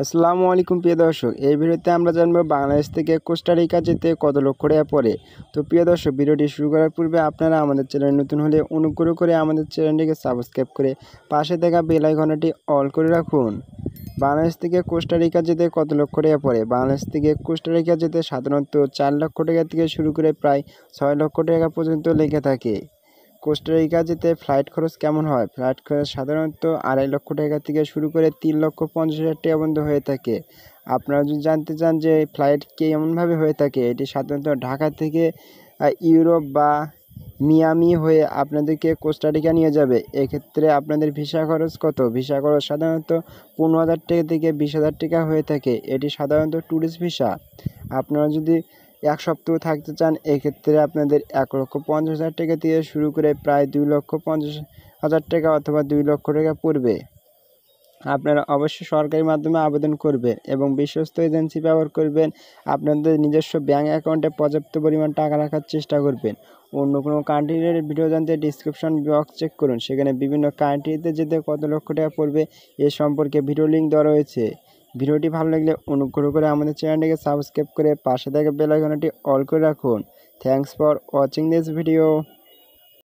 আসসালামু আলাইকুম প্রিয় দর্শক, এই ভিডিওতে আমরা জানবো বাংলাদেশ থেকে কোস্টারিকা যেতে কত লক্ষ টাকা পড়ে। তো প্রিয় দর্শক, ভিডিওটি শুরু করার পূর্বে আপনারা আমাদের চ্যানেল নতুন হলে অনুগ্রহ করে আমাদের চ্যানেলটিকে সাবস্ক্রাইব করে পাশে থাকা বেল আইকনটি অল করে রাখুন। বাংলাদেশ থেকে কোস্টারিকা যেতে কত লক্ষ টাকা পড়ে? বাংলাদেশ থেকে কোস্টারিকা যেতে সাধারণত 4 লক্ষ টাকা থেকে শুরু করে প্রায় 6 লক্ষ টাকা পর্যন্ত লেগে থাকে। কোস্টারিকা যেতে ফ্লাইট খরচ কেমন হয়? ফ্লাইট খরচ সাধারণত 2.5 লক্ষ টাকা থেকে শুরু করে 3,50,000 টাকা পর্যন্ত হয়ে থাকে। আপনারা যদি জানতে চান যে ফ্লাইট কেমনভাবে হয়ে থাকে, এটি সাধারণত ঢাকা থেকে ইউরোপ বা মিয়ামি হয়ে আপনাদেরকে কোস্টারিকা নিয়ে যাবে। এক্ষেত্রে আপনাদের ভিসা খরচ কত? ভিসা খরচ সাধারণত 15,000 টাকা থেকে 20,000 টাকা হয়ে থাকে। এটি সাধারণত ট্যুরিস্ট ভিসা। আপনারা যদি 1 সপ্তাহ থাকতে চান, এক্ষেত্রে আপনাদের 1,50,000 টাকা থেকে শুরু করে প্রায় 2,50,000 টাকা অথবা 2 লক্ষ টাকা পড়বে। আপনারা অবশ্যই সরকারি মাধ্যমে আবেদন করবেন এবং বিশ্বস্ত এজেন্সি ব্যবহার করবেন। আপনাদের নিজস্ব ব্যাঙ্ক অ্যাকাউন্টে পর্যাপ্ত পরিমাণ টাকা রাখার চেষ্টা করবেন। অন্য কোনো কান্ট্রির ভিডিও জানতে ডিসক্রিপশন বক্স চেক করুন, সেখানে বিভিন্ন কান্ট্রিতে যেতে কত লক্ষ টাকা পড়বে এ সম্পর্কে ভিডিও লিঙ্ক দেওয়া রয়েছে। ভিডিওটি ভালো লাগলে অনুগ্রহ করে আমাদের চ্যানেলটিকে সাবস্ক্রাইব করে পাশে থাকা বেল আইকনটি অল করে রাখুন। Thanks for watching this video.